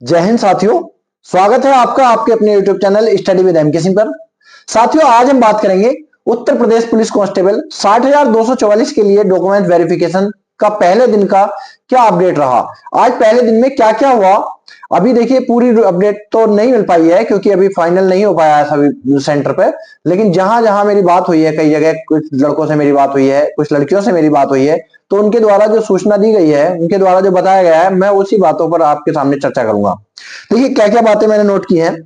जय हिंद साथियों, स्वागत है आपका आपके अपने YouTube channel study with MK Singh पर। साथियों, आज हम बात करेंगे उत्तर प्रदेश पुलिस कांस्टेबल 60,244 के लिए डॉक्यूमेंट वेरिफिकेशन का पहले दिन का क्या अपडेट रहा। आज पहले दिन में क्या क्या हुआ। अभी देखिए, पूरी अपडेट तो नहीं मिल पाई है क्योंकि अभी फाइनल नहीं हो पाया है सभी सेंटर पे, लेकिन जहां जहां मेरी बात हुई है, कई जगह कुछ लड़कों से मेरी बात हुई है, कुछ लड़कियों से मेरी बात हुई है, तो उनके द्वारा जो सूचना दी गई है, उनके द्वारा जो बताया गया है, मैं उसी बातों पर आपके सामने चर्चा करूंगा। देखिए, क्या क्या बातें मैंने नोट की हैं।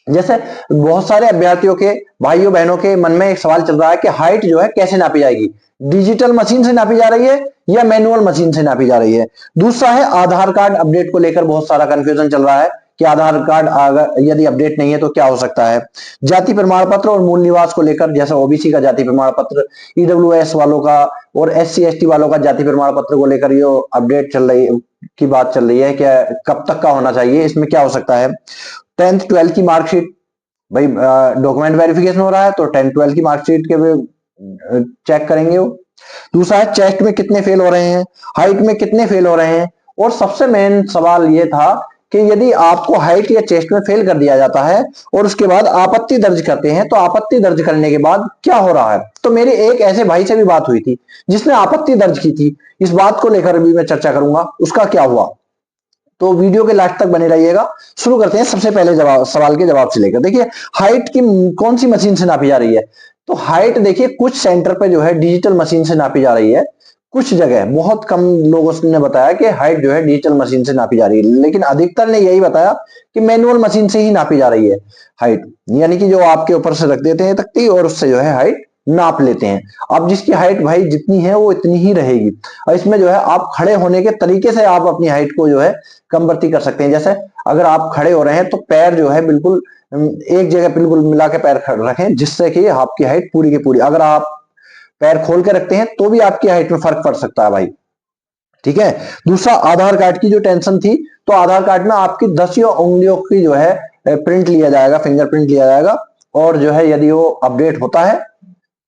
जैसे बहुत सारे अभ्यर्थियों के, भाइयों बहनों के मन में एक सवाल चल रहा है कि हाइट जो है कैसे नापी जाएगी, डिजिटल मशीन से नापी जा रही है या मैनुअल मशीन से नापी जा रही है। दूसरा है आधार कार्ड अपडेट को लेकर बहुत सारा कंफ्यूजन चल रहा है कि आधार कार्ड अगर यदि अपडेट नहीं है तो क्या हो सकता है। जाति प्रमाण पत्र और मूल निवास को लेकर, जैसे ओबीसी का जाति प्रमाण पत्र, ईडब्ल्यूएस वालों का और एससी एसटी वालों का जाति प्रमाण पत्र को लेकर ये अपडेट चल रही की बात चल रही है, क्या कब तक का होना चाहिए, इसमें क्या हो सकता है। 10th 12th की मार्कशीट, भाई डॉक्यूमेंट वेरिफिकेशन हो रहा है तो 10th 12th की मार्कशीट के चेक करेंगे वो। दूसरा है चेस्ट में कितने फेल हो रहे हैं, हाइट में कितने फेल हो रहे हैं। और सबसे मेन सवाल ये था कि यदि आपको हाइट या चेस्ट में फेल कर दिया जाता है और उसके बाद आपत्ति दर्ज करते हैं, तो आपत्ति दर्ज करने के बाद क्या हो रहा है। तो मेरे एक ऐसे भाई से भी बात हुई थी जिसने आपत्ति दर्ज की थी। इस बात को लेकर भी मैं चर्चा करूंगा, उसका क्या हुआ। तो वीडियो के लास्ट तक बने रहिएगा। शुरू करते हैं सबसे पहले सवाल के जवाब से लेकर। देखिए, हाइट की कौन सी मशीन से नापी जा रही है। तो हाइट देखिए, कुछ सेंटर पे जो है डिजिटल मशीन से नापी जा रही है, कुछ जगह बहुत कम लोगों ने बताया कि हाइट जो है डिजिटल मशीन से नापी जा रही है, लेकिन अधिकतर ने यही बताया कि मैनुअल मशीन से ही नापी जा रही है हाइट, यानी कि जो आपके ऊपर से रख देते हैं तख्ती और उससे जो है हाइट नाप लेते हैं। अब जिसकी हाइट भाई जितनी है वो इतनी ही रहेगी, और इसमें जो है आप खड़े होने के तरीके से आप अपनी हाइट को जो है कम बढ़ती कर सकते हैं। जैसे अगर आप खड़े हो रहे हैं तो पैर जो है बिल्कुल एक जगह बिल्कुल मिला के पैर रखें, जिससे कि आपकी हाइट पूरी की पूरी। अगर आप पैर खोल के रखते हैं तो भी आपकी हाइट में फर्क पड़ सकता है भाई, ठीक है। दूसरा, आधार कार्ड की जो टेंशन थी, तो आधार कार्ड में आपकी 10 उंगलियों की जो है प्रिंट लिया जाएगा, फिंगरप्रिंट लिया जाएगा, और जो है यदि वो अपडेट होता है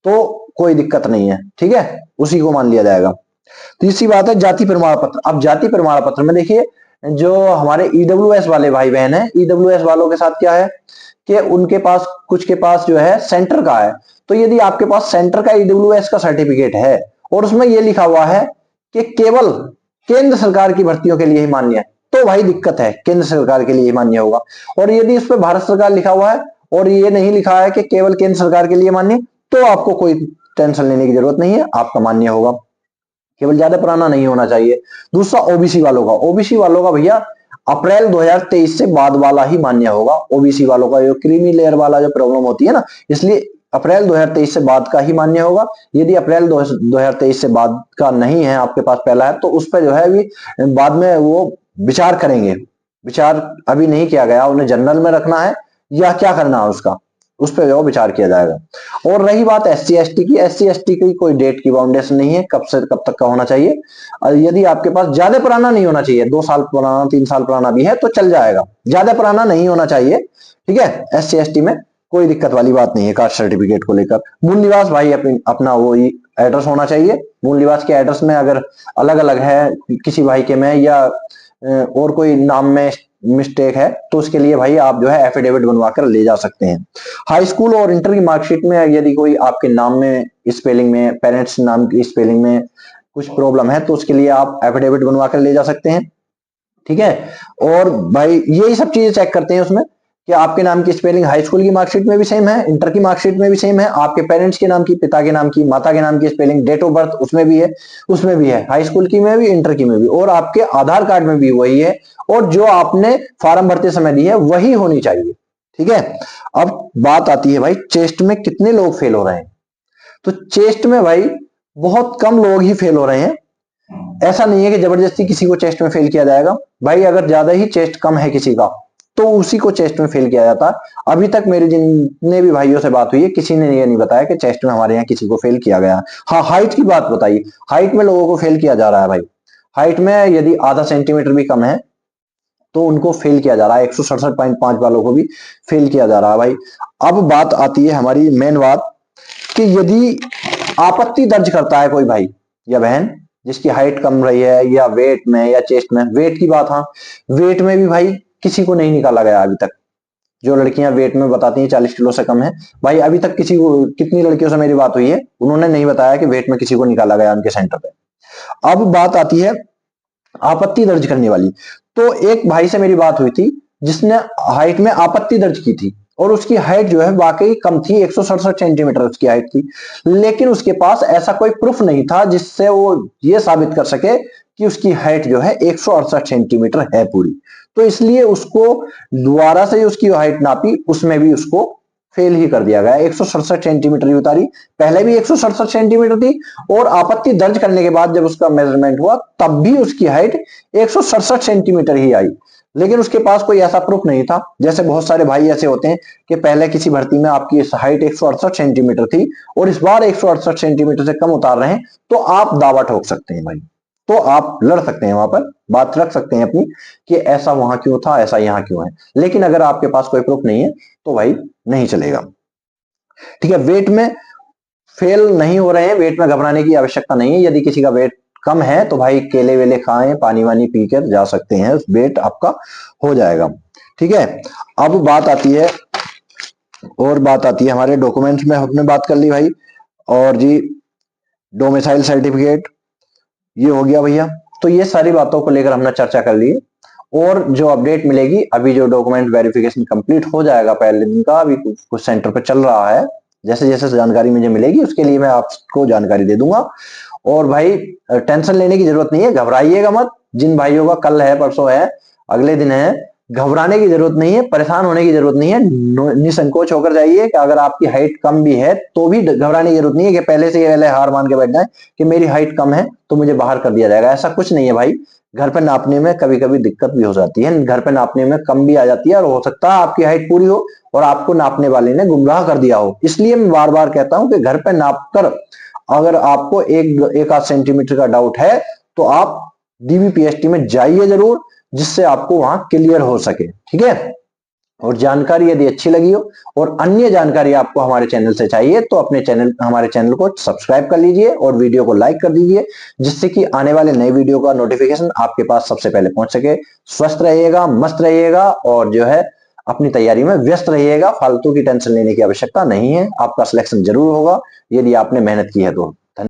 तो कोई दिक्कत नहीं है, ठीक है, उसी को मान लिया जाएगा। तीसरी बात है जाति प्रमाण पत्र। अब जाति प्रमाण पत्र में देखिए, जो हमारे ईडब्ल्यूएस वाले भाई बहन है, ईडब्ल्यूएस वालों के साथ क्या है कि उनके पास, कुछ के पास जो है सेंटर का है। तो यदि आपके पास सेंटर का ईडब्ल्यूएस का सर्टिफिकेट है और उसमें यह लिखा हुआ है कि केवल केंद्र सरकार की भर्तियों के लिए ही मान्य है, तो भाई दिक्कत है, केंद्र सरकार के लिए ही मान्य होगा। और यदि उस पर भारत सरकार लिखा हुआ है और ये नहीं लिखा है कि केवल केंद्र सरकार के लिए मान्य, तो आपको कोई टेंशन लेने की जरूरत नहीं है, आपका मान्य होगा। केवल ज्यादा पुराना नहीं होना चाहिए। दूसरा, ओबीसी वालों का, ओबीसी वालों का भैया अप्रैल 2023 से बाद वाला ही मान्य होगा। ओबीसी वालों का जो क्रीमी लेयर वाला जो प्रॉब्लम होती है ना, इसलिए अप्रैल 2023 से बाद का ही मान्य होगा। यदि अप्रैल 2023 से बाद का नहीं है, आपके पास पहला है, तो उस पर जो है अभी बाद में वो विचार करेंगे। विचार अभी नहीं किया गया, उन्हें जनरल में रखना है या क्या करना है उसका, उस पर जो विचार किया जाएगा। और रही बात एससी एसटी की, एससी एसटी की कोई डेट की बाउंडेशन नहीं है, कब से कब तक का होना चाहिए। यदि आपके पास ज्यादा पुराना नहीं होना चाहिए, 2 साल पुराना 3 साल पुराना भी है तो चल जाएगा, ज्यादा पुराना नहीं होना चाहिए, ठीक है। एससी एसटी में कोई दिक्कत वाली बात नहीं है कास्ट सर्टिफिकेट को लेकर। मूल निवास भाई अपना वो एड्रेस होना चाहिए। मूल निवास के एड्रेस में अगर अलग अलग है किसी भाई के में, या और कोई नाम में मिस्टेक है, तो उसके लिए भाई आप जो है एफिडेविट बनवा कर ले जा सकते हैं। हाई स्कूल और इंटर की मार्कशीट में यदि कोई आपके नाम में स्पेलिंग में, पेरेंट्स नाम की स्पेलिंग में कुछ प्रॉब्लम है, तो उसके लिए आप एफिडेविट बनवा कर ले जा सकते हैं, ठीक है। और भाई यही सब चीजें चेक करते हैं उसमें कि आपके नाम की स्पेलिंग हाई स्कूल की मार्कशीट में भी सेम है, इंटर की मार्कशीट में भी सेम है, आपके पेरेंट्स के नाम की, पिता के नाम की, माता के नाम की स्पेलिंग, डेट ऑफ बर्थ उसमें भी है, उसमें भी है, हाई स्कूल की में भी, इंटर की में भी, और आपके आधार कार्ड में भी वही है, और जो आपने फॉर्म भरते समय दी है वही होनी चाहिए, ठीक है। अब बात आती है भाई चेस्ट में कितने लोग फेल हो रहे हैं। तो चेस्ट में भाई बहुत कम लोग ही फेल हो रहे हैं। ऐसा नहीं है कि जबरदस्ती किसी को चेस्ट में फेल किया जाएगा भाई, अगर ज्यादा ही चेस्ट कम है किसी का तो उसी को चेस्ट में फेल किया जाता है। अभी तक मेरे जितने भी भाइयों से बात हुई है, किसी ने ये नहीं बताया कि चेस्ट में हमारे यहाँ किसी को फेल किया गया। हाँ, हाइट की बात बताइए, हाइट में लोगों को फेल किया जा रहा है भाई। हाइट में यदि आधा सेंटीमीटर भी कम है तो उनको फेल किया जा रहा है, 167.5 वालों को भी फेल किया जा रहा है भाई। अब बात आती है हमारी मेन बात कि यदि आपत्ति दर्ज करता है कोई भाई या बहन, जिसकी हाइट कम रही है, या वेट में या चेस्ट में, वेट की बात, हाँ वेट में भी भाई किसी को नहीं निकाला गया अभी तक। जो लड़कियां वेट में बताती हैं 40 किलो से कम है, भाई अभी तक किसी को, कितनी लड़कियों से मेरी बात हुई है, उन्होंने नहीं बताया कि वेट में किसी को निकाला गया उनके सेंटर पे। अब बात आती है आपत्ति दर्ज करने वाली। तो एक भाई से मेरी बात हुई थी जिसने हाइट में आपत्ति दर्ज की थी, और उसकी हाइट जो है वाकई कम थी, 167 सेंटीमीटर उसकी हाइट थी, लेकिन उसके पास ऐसा कोई प्रूफ नहीं था जिससे वो ये साबित कर सके कि उसकी हाइट जो है 168 सेंटीमीटर है पूरी। तो इसलिए उसको दोबारा से उसकी हाइट नापी, उसमें भी उसको फेल ही कर दिया गया, 167 सेंटीमीटर ही उतारी। पहले भी 167 सेंटीमीटर थी, और आपत्ति दर्ज करने के बाद जब उसका मेजरमेंट हुआ तब भी उसकी हाइट 167 सेंटीमीटर ही आई। लेकिन उसके पास कोई ऐसा प्रूफ नहीं था। जैसे बहुत सारे भाई ऐसे होते हैं कि पहले किसी भर्ती में आपकी हाइट 168 सेंटीमीटर थी और इस बार 168 सेंटीमीटर से कम उतार रहे हैं, तो आप दावा ठोक सकते हैं भाई, तो आप लड़ सकते हैं, वहां पर बात रख सकते हैं अपनी कि ऐसा वहां क्यों था, ऐसा यहां क्यों है। लेकिन अगर आपके पास कोई प्रूफ नहीं है तो भाई नहीं चलेगा। ठीक है, वेट में फेल नहीं हो रहे हैं, वेट में घबराने की आवश्यकता नहीं है। यदि किसी का वेट कम है तो भाई केले वेले खाएं, पानी वानी पी कर जा सकते हैं, वेट आपका हो जाएगा। ठीक है, अब बात आती है, और बात आती है हमारे डॉक्यूमेंट्स में, हमने बात कर ली भाई, और जी डोमिसाइल सर्टिफिकेट ये हो गया भैया। तो ये सारी बातों को लेकर हमने चर्चा कर ली, और जो अपडेट मिलेगी, अभी जो डॉक्यूमेंट वेरिफिकेशन कंप्लीट हो जाएगा पहले दिन का, अभी कुछ सेंटर पे चल रहा है, जैसे जैसे जानकारी मुझे मिलेगी उसके लिए मैं आपको जानकारी दे दूंगा। और भाई टेंशन लेने की जरूरत नहीं है, घबराइएगा मत। जिन भाइयों का कल है, परसों है, अगले दिन है, घबराने की जरूरत नहीं है, परेशान होने की जरूरत नहीं है, निसंकोच होकर जाइए कि अगर आपकी हाइट कम भी है तो भी घबराने की जरूरत नहीं है कि पहले से पहले हार मान के बैठ जाए कि मेरी हाइट कम है तो मुझे बाहर कर दिया जाएगा। ऐसा कुछ नहीं है भाई। घर पे नापने में कभी कभी दिक्कत भी हो जाती है, घर पे नापने में कम भी आ जाती है, और हो सकता है आपकी हाइट पूरी हो और आपको नापने वाले ने गुमराह कर दिया हो। इसलिए मैं बार बार कहता हूं कि घर पे नाप कर अगर आपको एक आध सेंटीमीटर का डाउट है तो आप डीबीपीएसटी में जाइए जरूर, जिससे आपको वहां क्लियर हो सके। ठीक है, और जानकारी यदि अच्छी लगी हो और अन्य जानकारी आपको हमारे चैनल से चाहिए तो हमारे चैनल को सब्सक्राइब कर लीजिए और वीडियो को लाइक कर दीजिए, जिससे कि आने वाले नए वीडियो का नोटिफिकेशन आपके पास सबसे पहले पहुंच सके। स्वस्थ रहिएगा, मस्त रहिएगा, और जो है अपनी तैयारी में व्यस्त रहिएगा। फालतू की टेंशन लेने की आवश्यकता नहीं है, आपका सिलेक्शन जरूर होगा यदि आपने मेहनत की है तो।